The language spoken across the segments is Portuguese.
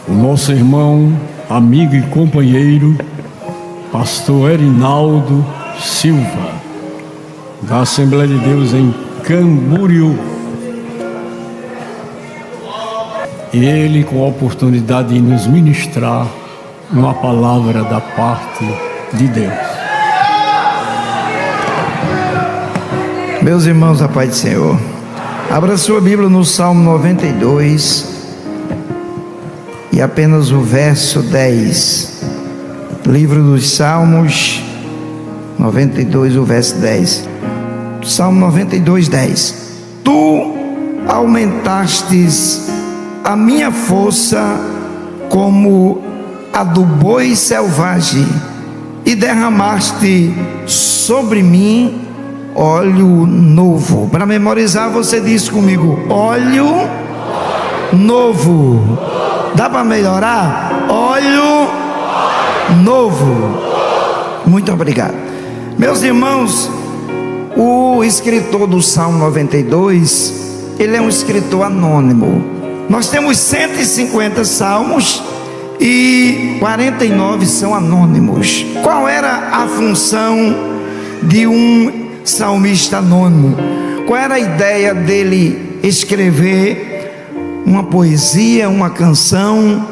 o nosso irmão, amigo e companheiro, pastor Erinaldo Silva, da Assembleia de Deus em Camboriú. E ele com a oportunidade de nos ministrar uma palavra da parte de Deus. Meus irmãos, a paz do Senhor. Abra sua Bíblia no Salmo 92 e apenas o verso 10. Livro dos Salmos 92, o verso 10. Salmo 92, 10. Tu aumentastes a minha força como a do boi selvagem e derramaste sobre mim óleo novo. Para memorizar, você diz comigo: óleo novo. Dá para melhorar? Óleo novo. Muito obrigado. Meus irmãos, o escritor do Salmo 92, ele é um escritor anônimo. Nós temos 150 salmos e 49 são anônimos. Qual era a função de um salmista anônimo? Qual era a ideia dele escrever uma poesia, uma canção,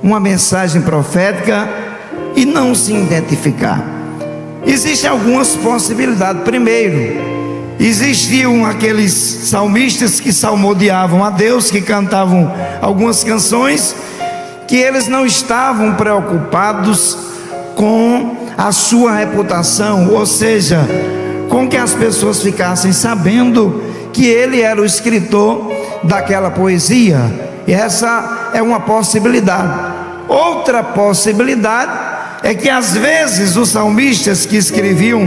uma mensagem profética e não se identificar? Existem algumas possibilidades. Primeiro, existiam aqueles salmistas que salmodiavam a Deus, que cantavam algumas canções, que eles não estavam preocupados com a sua reputação, ou seja, com que as pessoas ficassem sabendo que ele era o escritor daquela poesia. E essa é uma possibilidade. Outra possibilidade é que às vezes os salmistas que escreviam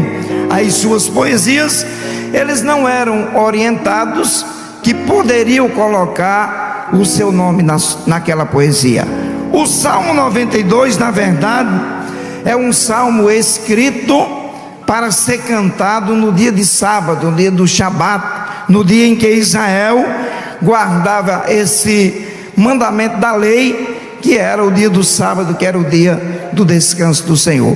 as suas poesias, eles não eram orientados que poderiam colocar o seu nome naquela poesia. O Salmo 92, na verdade, é um salmo escrito para ser cantado no dia de sábado, no dia do Shabat, no dia em que Israel guardava esse mandamento da lei, que era o dia do sábado, que era o dia do descanso do Senhor.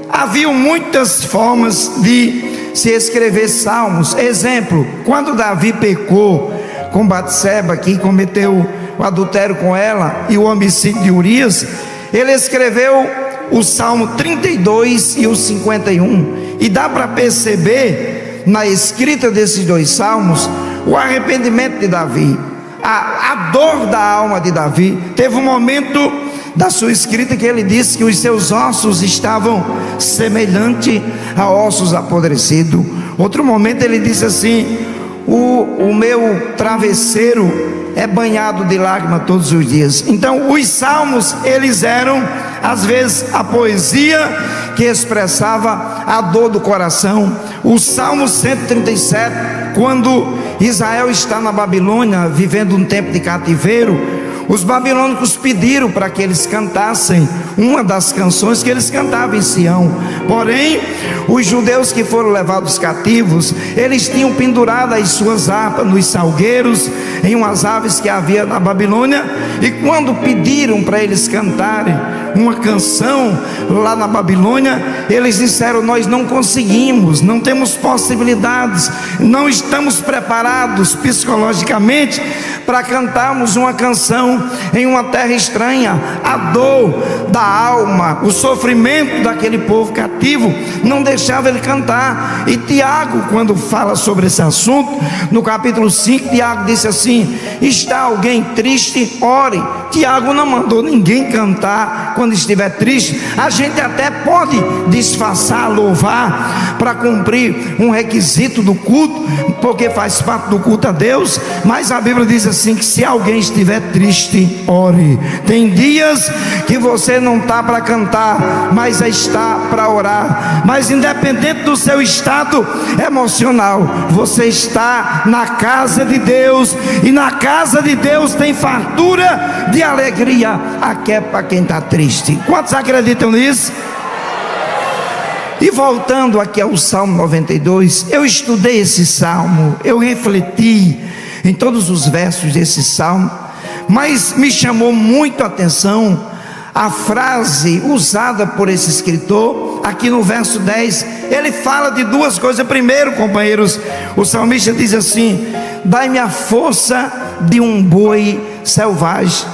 Havia muitas formas de se escrever salmos. Exemplo, quando Davi pecou com Batseba, que cometeu o adultério com ela e o homicídio de Urias, ele escreveu o Salmo 32 e o 51, e dá para perceber na escrita desses dois salmos o arrependimento de Davi, a dor da alma de Davi. Teve um momento da sua escrita que ele disse que os seus ossos estavam semelhantes a ossos apodrecidos. Outro momento ele disse assim: o meu travesseiro é banhado de lágrimas todos os dias. Então os salmos, eles eram às vezes a poesia que expressava a dor do coração. O Salmo 137, quando Israel está na Babilônia, vivendo um tempo de cativeiro, os babilônicos pediram para que eles cantassem uma das canções que eles cantavam em Sião. Porém, os judeus que foram levados cativos, eles tinham pendurado as suas harpas nos salgueiros, em umas aves que havia na Babilônia. E quando pediram para eles cantarem uma canção lá na Babilônia, eles disseram: nós não conseguimos, não temos possibilidades, não estamos preparados psicologicamente para cantarmos uma canção em uma terra estranha. A dor da alma, o sofrimento daquele povo cativo não deixava ele cantar. E Tiago, quando fala sobre esse assunto, no capítulo 5, Tiago disse assim: está alguém triste? Ore. Tiago não mandou ninguém cantar quando estiver triste. A gente até pode disfarçar, louvar, para cumprir um requisito do culto, porque faz parte do culto a Deus, mas a Bíblia diz assim, que se alguém estiver triste, ore. Tem dias que você não está para cantar, mas está para orar. Mas independente do seu estado emocional, você está na casa de Deus, e na casa de Deus tem fartura de alegria, aqui é para quem está triste. Quantos acreditam nisso? E voltando aqui ao Salmo 92, eu estudei esse salmo, eu refleti em todos os versos desse salmo, Mas me chamou muito a atenção a frase usada por esse escritor, aqui no verso 10, ele fala de duas coisas. Primeiro, companheiros, o salmista diz assim: dai-me a força de um boi selvagem,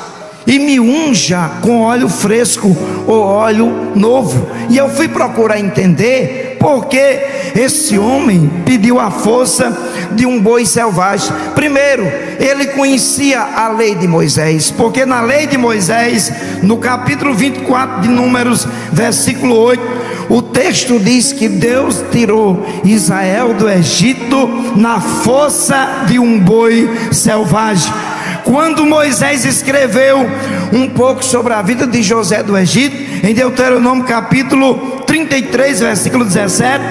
e me unja com óleo fresco ou óleo novo. E eu fui procurar entender porque esse homem pediu a força de um boi selvagem. Primeiro, ele conhecia a lei de Moisés, porque na lei de Moisés, no capítulo 24 de Números, versículo 8, o texto diz que Deus tirou Israel do Egito na força de um boi selvagem. Quando Moisés escreveu um pouco sobre a vida de José do Egito, em Deuteronômio capítulo 33, versículo 17,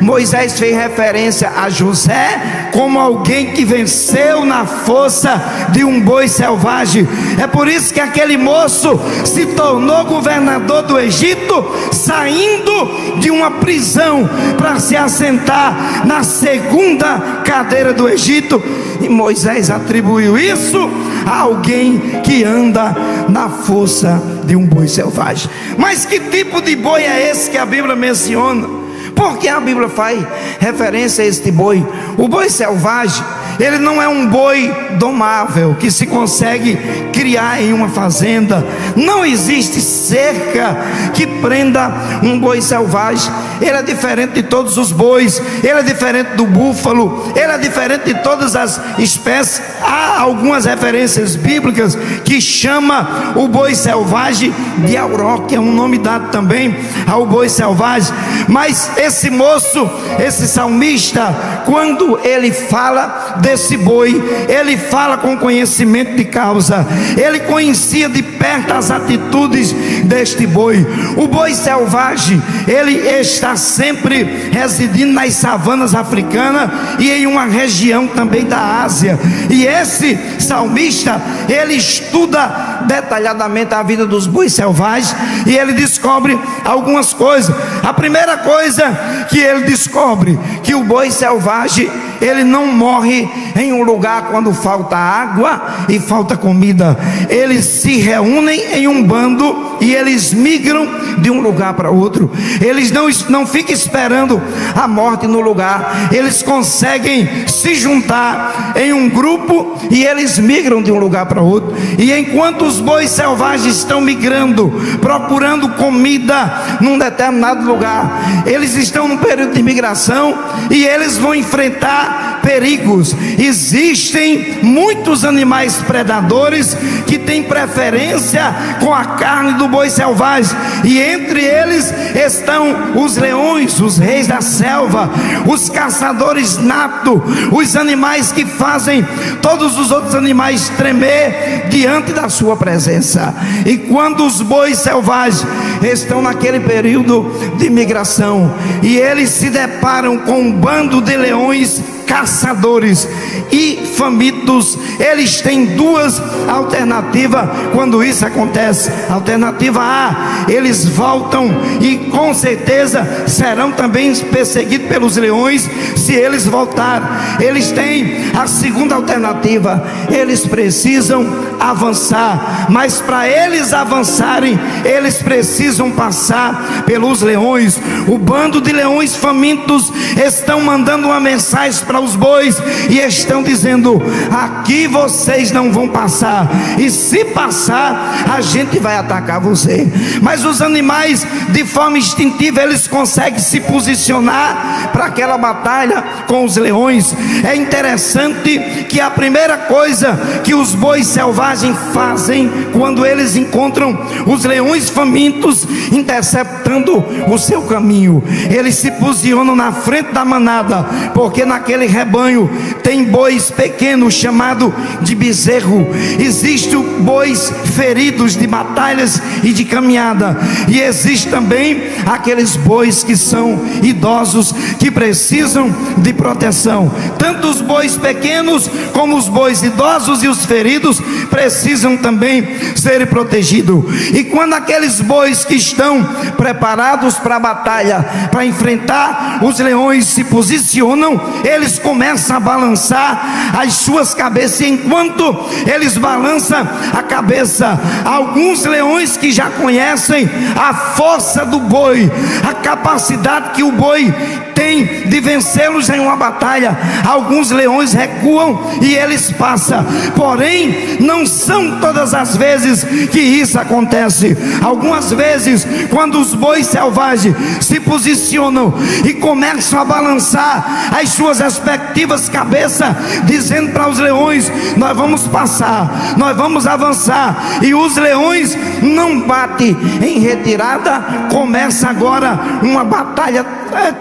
Moisés fez referência a José como alguém que venceu na força de um boi selvagem. É por isso que aquele moço se tornou governador do Egito, saindo de uma prisão para se assentar na segunda cadeira do Egito. E Moisés atribuiu isso a alguém que anda na força de um boi selvagem. Mas que tipo de boi é esse que a Bíblia menciona? Por que a Bíblia faz referência a este boi? O boi selvagem, ele não é um boi domável que se consegue criar em uma fazenda. Não existe cerca que prenda um boi selvagem. Ele é diferente de todos os bois, ele é diferente do búfalo, ele é diferente de todas as espécies. Há algumas referências bíblicas que chama o boi selvagem de auró, que é um nome dado também ao boi selvagem. Mas esse moço, esse salmista, quando ele fala desse boi, ele fala com conhecimento de causa. Ele conhecia de perto as atitudes deste boi. O boi selvagem, ele está sempre residindo nas savanas africanas e em uma região também da Ásia. E esse salmista, ele estuda detalhadamente a vida dos bois selvagens e ele descobre algumas coisas. A primeira coisa que ele descobre, que o boi selvagem, ele não morre em um lugar quando falta água e falta comida. Eles se reúnem em um bando e eles migram de um lugar para outro. Eles não ficam esperando a morte no lugar. Eles conseguem se juntar em um grupo e eles migram de um lugar para outro. E enquanto os bois selvagens estão migrando, procurando comida num determinado lugar, eles estão num período de migração e eles vão enfrentar perigos. Existem muitos animais predadores que têm preferência com a carne do boi selvagem, e entre eles estão os leões, os reis da selva, os caçadores natos, os animais que fazem todos os outros animais tremer diante da sua presença. E quando os bois selvagens estão naquele período de migração e eles se deparam com um bando de leões caçadores e famintos, eles têm duas alternativas quando isso acontece. Alternativa A, eles voltam e com certeza serão também perseguidos pelos leões se eles voltarem. Eles têm a segunda alternativa, eles precisam avançar, mas para eles avançarem, eles precisam passar pelos leões. O bando de leões famintos estão mandando uma mensagem para os bois e estão dizendo: aqui vocês não vão passar, e se passar, a gente vai atacar você. Mas os animais, de forma instintiva, eles conseguem se posicionar para aquela batalha com os leões. É interessante que a primeira coisa que os bois selvagens fazem quando eles encontram os leões famintos interceptando o seu caminho, eles se posicionam na frente da manada, porque naquele rebanho tem bois pequenos chamados de bezerro. Existem bois feridos de batalhas e de caminhada, e existe também aqueles bois que são idosos, que precisam de proteção. Tanto os bois pequenos como os bois idosos e os feridos precisam também ser protegidos. E quando aqueles bois que estão preparados para a batalha, para enfrentar os leões, se posicionam, eles eles começam a balançar as suas cabeças. E enquanto eles balançam a cabeça, alguns leões que já conhecem a força do boi, a capacidade que o boi tem de vencê-los em uma batalha, alguns leões recuam e eles passam. Porém, não são todas as vezes que isso acontece. Algumas vezes, quando os bois selvagens se posicionam e começam a balançar as suas respectivas cabeças, dizendo para os leões: nós vamos passar, nós vamos avançar, e os leões não batem em retirada, começa agora uma batalha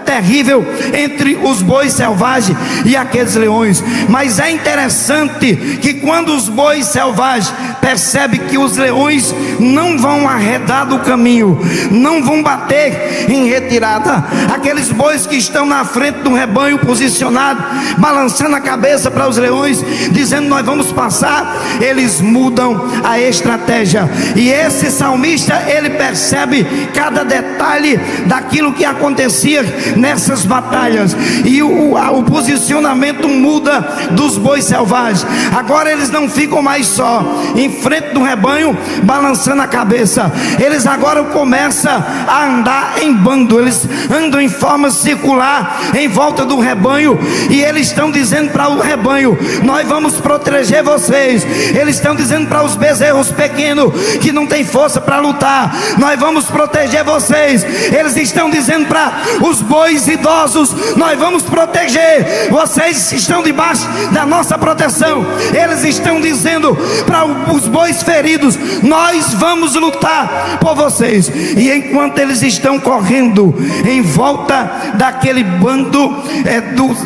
terrível entre os bois selvagens e aqueles leões. Mas é interessante que quando os bois selvagens percebem que os leões não vão arredar do caminho, não vão bater em retirada, aqueles bois que estão na frente do rebanho posicionado, balançando a cabeça para os leões, dizendo: nós vamos passar, eles mudam a estratégia. E esse salmista, ele percebe cada detalhe daquilo que acontecia nessas batalhas, e o posicionamento muda dos bois selvagens. Agora eles não ficam mais só em frente do rebanho balançando a cabeça, eles agora começam a andar em bando, eles andam em forma circular em volta do rebanho, e eles estão dizendo para o rebanho: nós vamos proteger vocês. Eles estão dizendo para os bezerros pequenos que não tem força para lutar: nós vamos proteger vocês. Eles estão dizendo para os bois idosos: nós vamos proteger, vocês estão debaixo da nossa proteção. Eles estão dizendo para os bois feridos: nós vamos lutar por vocês. E enquanto eles estão correndo em volta daquele bando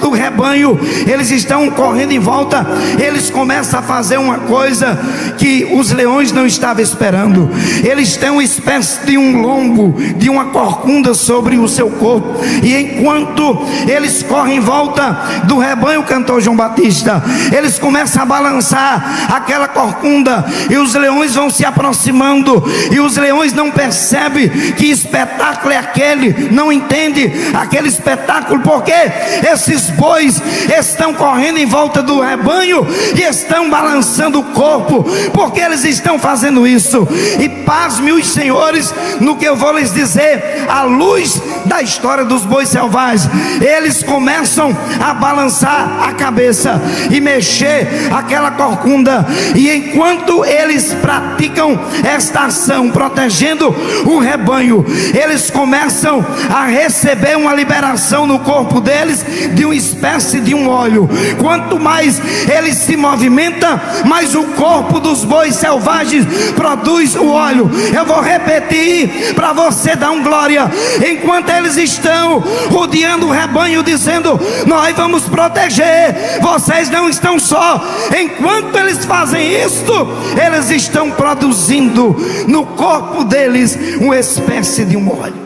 do rebanho, eles estão correndo em volta, eles começam a fazer uma coisa que os leões não estavam esperando. Eles têm uma espécie de um lombo, de uma corcunda sobre o seu corpo, e enquanto eles correm em volta do rebanho, cantor João Batista, eles começam a balançar aquela corcunda, e os leões vão se aproximando, e os leões não percebem que espetáculo é aquele, não entendem aquele espetáculo, porque esses bois estão correndo em volta do rebanho e estão balançando o corpo. Porque eles estão fazendo isso? E pasme os senhores no que eu vou lhes dizer, à luz da história dos bois selvagens. Eles começam a balançar a cabeça e mexer aquela corcunda, e enquanto eles praticam esta ação, protegendo o rebanho, eles começam a receber uma liberação no corpo deles de uma espécie de um óleo. Quanto mais eles se movimentam, mais o corpo dos bois selvagens produz o óleo. Eu vou repetir para você dar um glória. Enquanto eles estão rodeando o rebanho, dizendo: nós vamos proteger, vocês não estão só. Enquanto eles fazem isto, eles estão produzindo no corpo deles uma espécie de um óleo.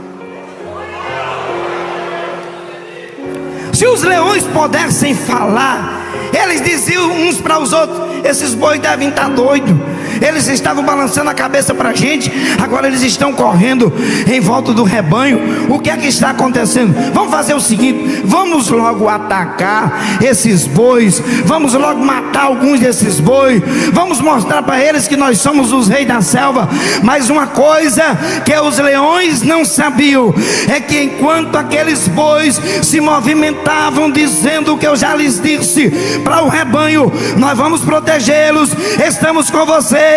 Se os leões pudessem falar, eles diziam uns para os outros: esses bois devem estar doidos. Eles estavam balançando a cabeça para a gente, agora eles estão correndo em volta do rebanho. O que é que está acontecendo? Vamos fazer o seguinte: vamos logo atacar esses bois, vamos logo matar alguns desses bois, vamos mostrar para eles que nós somos os reis da selva. Mas uma coisa que os leões não sabiam é que enquanto aqueles bois se movimentavam, dizendo o que eu já lhes disse para o rebanho: nós vamos protegê-los, estamos com vocês,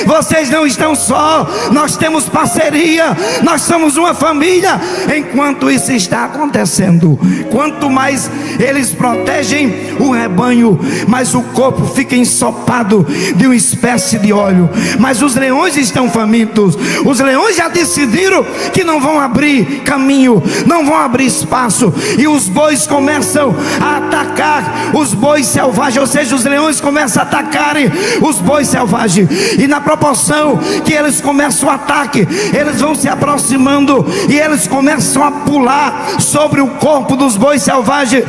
vocês não estão só, nós temos parceria, nós somos uma família. Enquanto isso está acontecendo, quanto mais eles protegem o rebanho, mais o corpo fica ensopado de uma espécie de óleo. Mas os leões estão famintos, os leões já decidiram que não vão abrir caminho, não vão abrir espaço, e os bois começam a atacar os bois selvagens, ou seja, os leões começam a atacarem os bois selvagens. e na proporção que eles começam o ataque, eles vão se aproximando e eles começam a pular sobre o corpo dos bois selvagens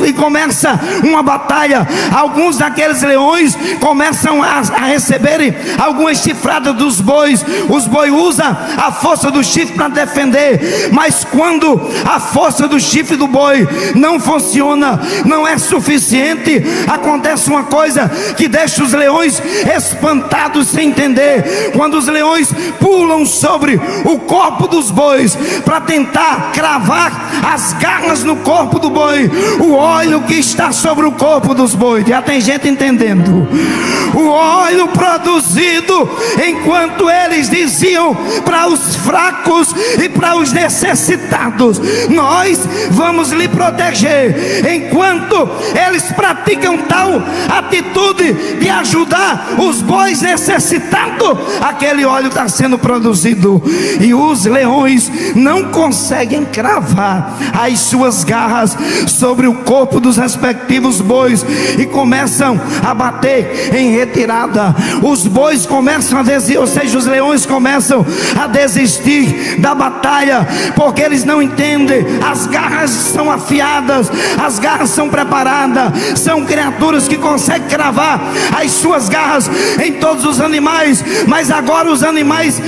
e começa uma batalha. Alguns daqueles leões começam a receberem algumas chifradas dos bois. Os bois usam a força do chifre para defender, mas quando a força do chifre do boi não funciona, não é suficiente, acontece uma coisa que deixa os leões espantados sem entender. Quando os leões pulam sobre o corpo dos bois para tentar cravar as garras no corpo do boi, o óleo que está sobre o corpo dos bois, já tem gente entendendo, o óleo produzido enquanto eles diziam para os fracos e para os necessitados: nós vamos lhe proteger. Enquanto eles praticam tal atitude de ajudar os bois necessitados, aquele óleo está sendo produzido e os leões não conseguem cravar as suas garras sobre o corpo dos respectivos bois e começam a bater em retirada. Os bois começam a desistir, ou seja, os leões começam a desistir da batalha, porque eles não entendem. As garras são afiadas, as garras são preparadas, são criaturas que conseguem cravar as suas garras em todos os animais, mas agora os animais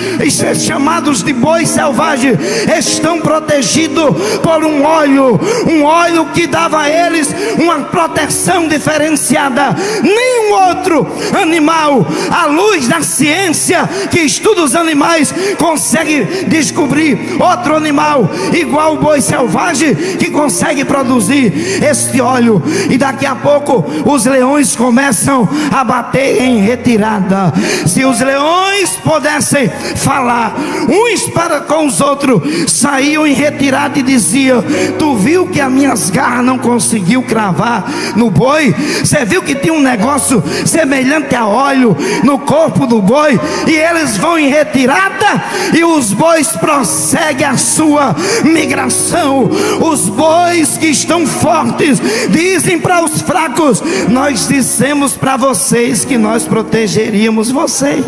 chamados de bois selvagens estão protegidos por um óleo que dava a eles uma proteção diferenciada. Nenhum outro animal, à luz da ciência que estuda os animais, consegue descobrir outro animal igual o boi selvagem que consegue produzir este óleo. E daqui a pouco os leões começam a bater em retirada. Se os leões pudessem falar uns para com os outros, saíam em retirada e diziam: tu viu que as minhas garras não conseguiu cravar no boi? Você viu que tinha um negócio semelhante a óleo no corpo do boi? E eles vão em retirada e os bois prosseguem a sua migração. Os bois que estão fortes dizem para os fracos: nós dissemos para vocês que nós protegeríamos vocês.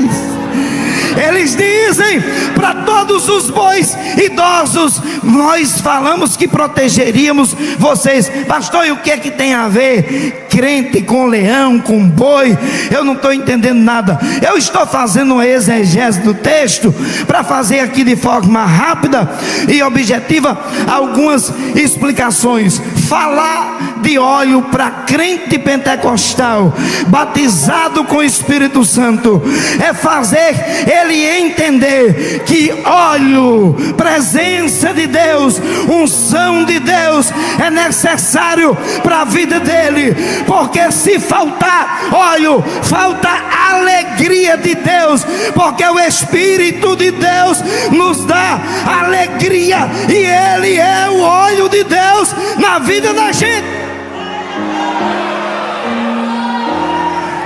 Eles dizem para todos os bois idosos: nós falamos que protegeríamos vocês. Pastor, e o que é que tem a ver crente com leão, com boi? Eu não estou entendendo nada. Eu estou fazendo uma exegese do texto para fazer aqui de forma rápida e objetiva algumas explicações. Falar de óleo para crente pentecostal batizado com o Espírito Santo é fazer ele entender que óleo, presença de Deus, unção de Deus é necessário para a vida dele, porque se faltar óleo, falta alegria de Deus, porque o Espírito de Deus nos dá alegria e ele é o óleo de Deus na vida da gente.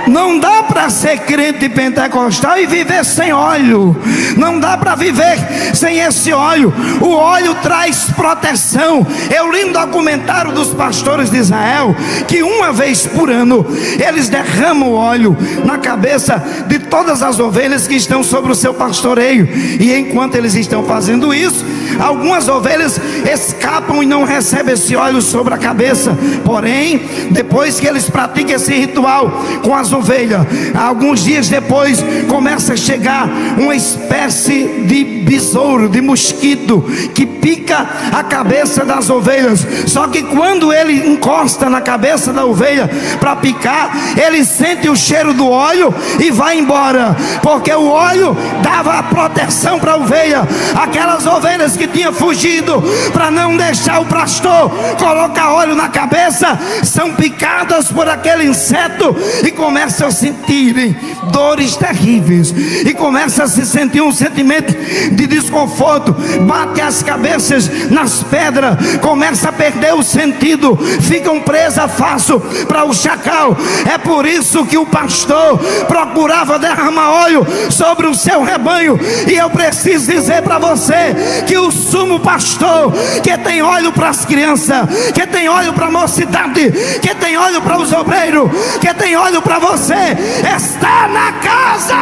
Não dá para ser crente pentecostal e viver sem óleo. Não dá para viver sem esse óleo. O óleo traz proteção. Eu li um documentário dos pastores de Israel que uma vez por ano eles derramam óleo na cabeça de todas as ovelhas que estão sobre o seu pastoreio. E enquanto eles estão fazendo isso, algumas ovelhas escapam e não recebem esse óleo sobre a cabeça. Porém, depois que eles praticam esse ritual com as ovelhas, alguns dias depois começa a chegar uma espécie de besouro, de mosquito, que pica a cabeça das ovelhas. Só que quando ele encosta na cabeça da ovelha para picar, ele sente o cheiro do óleo e vai embora, porque o óleo dava a proteção para a ovelha. Aquelas ovelhas que tinham fugido para não deixar o pastor colocar óleo na cabeça, são picadas por aquele inseto e começam a sentirem dores terríveis e começa a se sentir um sentimento de desconforto, bate as cabeças nas pedras, começa a perder o sentido, ficam presas fácil para o chacal. É por isso que o pastor procurava derramar óleo sobre o seu rebanho. E eu preciso dizer para você que o o sumo pastor, que tem olho para as crianças, que tem olho para a mocidade, que tem olho para os obreiros, que tem olho para você, está na casa.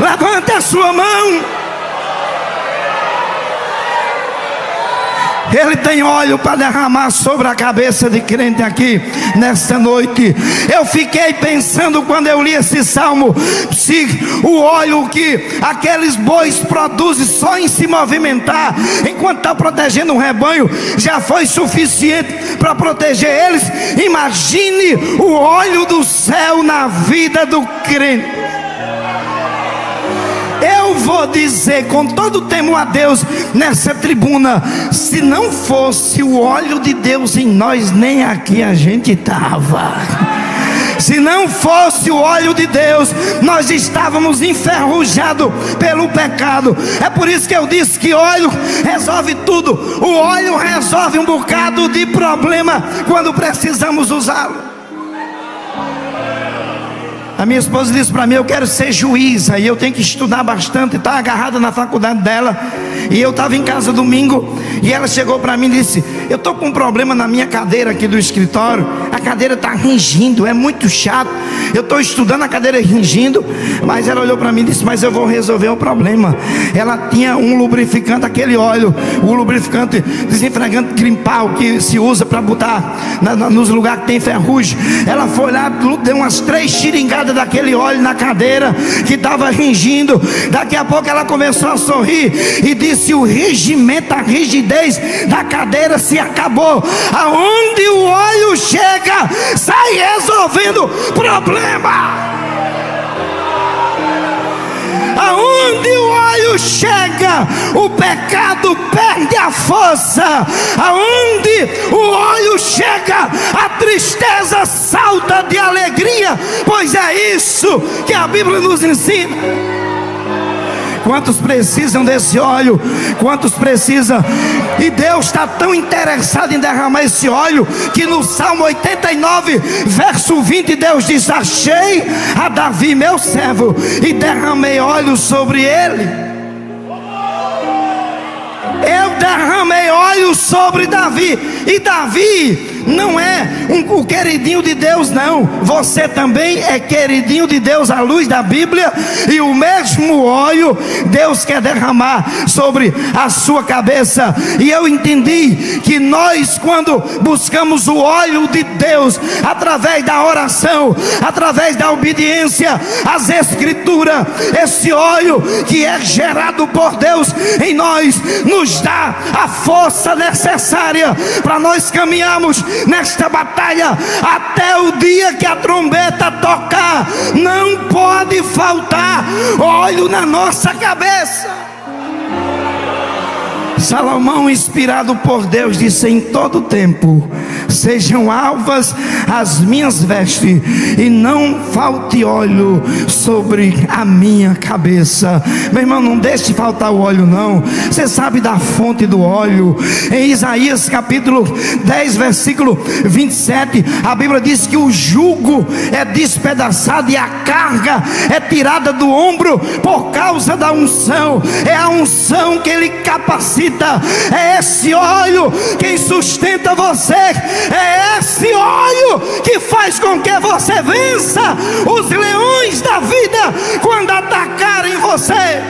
Levante a sua mão. Ele tem óleo para derramar sobre a cabeça de crente aqui nesta noite. Eu fiquei pensando quando eu li esse salmo, se o óleo que aqueles bois produzem só em se movimentar, enquanto está protegendo um rebanho, já foi suficiente para proteger eles. Imagine o óleo do céu na vida do crente. Eu vou dizer com todo temor a Deus nessa tribuna, se não fosse o óleo de Deus em nós, nem aqui a gente estava. Se não fosse o óleo de Deus, nós estávamos enferrujados pelo pecado. É por isso que eu disse que óleo resolve tudo. O óleo resolve um bocado de problema quando precisamos usá-lo. A minha esposa disse para mim: eu quero ser juíza e eu tenho que estudar bastante. Está agarrada na faculdade dela. E eu estava em casa domingo e ela chegou para mim e disse: eu estou com um problema na minha cadeira aqui do escritório. A cadeira está ringindo, é muito chato. Eu estou estudando, a cadeira ringindo. Mas ela olhou para mim e disse: mas eu vou resolver o problema. Ela tinha um lubrificante, aquele óleo, o lubrificante desenfregante Grimpal, que se usa para botar nos lugares que tem ferrugem. Ela foi lá, deu umas 3 xiringadas daquele óleo na cadeira que estava ringindo. Daqui a pouco ela começou a sorrir e disse: o rigimento, a rigidez da cadeira se acabou. Aonde o óleo chega, sai resolvendo problema. Aonde o óleo chega, o pecado perde a força. Aonde o óleo chega, a tristeza salta de alegria. Pois é isso que a Bíblia nos ensina. Quantos precisam desse óleo? Quantos precisam? E Deus está tão interessado em derramar esse óleo, que no Salmo 89, verso 20, Deus diz: achei a Davi meu servo, e derramei óleo sobre ele. Eu derramei óleo sobre Davi. E Davi não é o queridinho de Deus, não. Você também é queridinho de Deus à luz da Bíblia. E o mesmo óleo Deus quer derramar sobre a sua cabeça. E eu entendi que nós, quando buscamos o óleo de Deus, através da oração, através da obediência às Escrituras, esse óleo que é gerado por Deus em nós, nos dá a força necessária para nós caminharmos nesta batalha até o dia que a trombeta tocar. Não pode faltar óleo na nossa cabeça. Salomão, inspirado por Deus, disse: em todo tempo sejam alvas as minhas vestes, e não falte óleo sobre a minha cabeça. Meu irmão, não deixe faltar o óleo, não. Você sabe da fonte do óleo. Em Isaías capítulo 10, versículo 27, a Bíblia diz que o jugo é despedaçado e a carga é tirada do ombro por causa da unção. É a unção que ele capacita. É esse óleo quem sustenta você. É esse óleo que faz com que você vença os leões da vida quando atacarem você.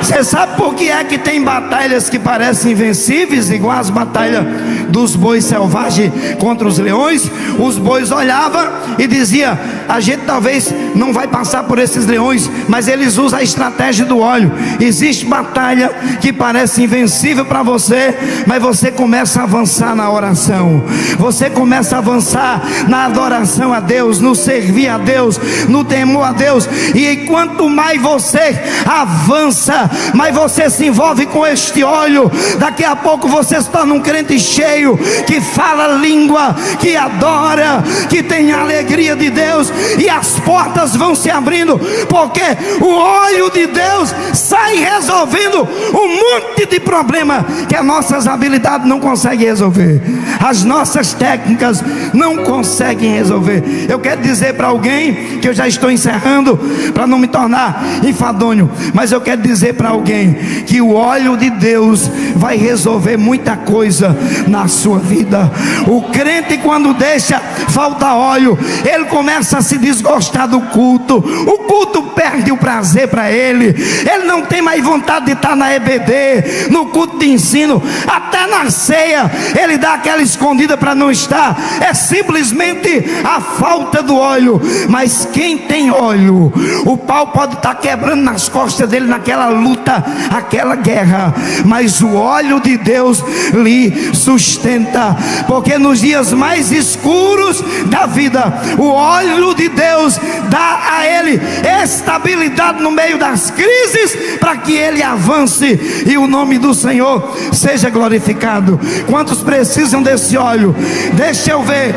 Você sabe por que é que tem batalhas que parecem invencíveis, igual as batalhas dos bois selvagens contra os leões? Os bois olhavam e diziam: a gente talvez não vai passar por esses leões, mas eles usam a estratégia do óleo. Existe batalha que parece invencível para você, mas você começa a avançar na oração, você começa a avançar na adoração a Deus, no servir a Deus, no temor a Deus. E quanto mais você avança, mas você se envolve com este óleo, daqui a pouco você se torna um crente cheio, que fala língua, que adora, que tem a alegria de Deus, e as portas vão se abrindo, porque o óleo de Deus sai resolvendo um monte de problema que as nossas habilidades não conseguem resolver, as nossas técnicas não conseguem resolver. Eu quero dizer para alguém, que eu já estou encerrando para não me tornar enfadonho, mas eu quero dizer para alguém que o óleo de Deus vai resolver muita coisa na sua vida. O crente, quando deixa faltar óleo, ele começa a se desgostar do culto, o culto perde o prazer para ele, ele não tem mais vontade de estar na EBD, no culto de ensino, até na ceia ele dá aquela escondida para não estar. É simplesmente a falta do óleo. Mas quem tem óleo, o pau pode estar quebrando nas costas dele naquela luta, aquela guerra, mas o óleo de Deus lhe sustenta, porque nos dias mais escuros da vida, o óleo de Deus dá a ele estabilidade no meio das crises, para que ele avance e o nome do Senhor seja glorificado. Quantos precisam desse óleo? Deixa eu ver.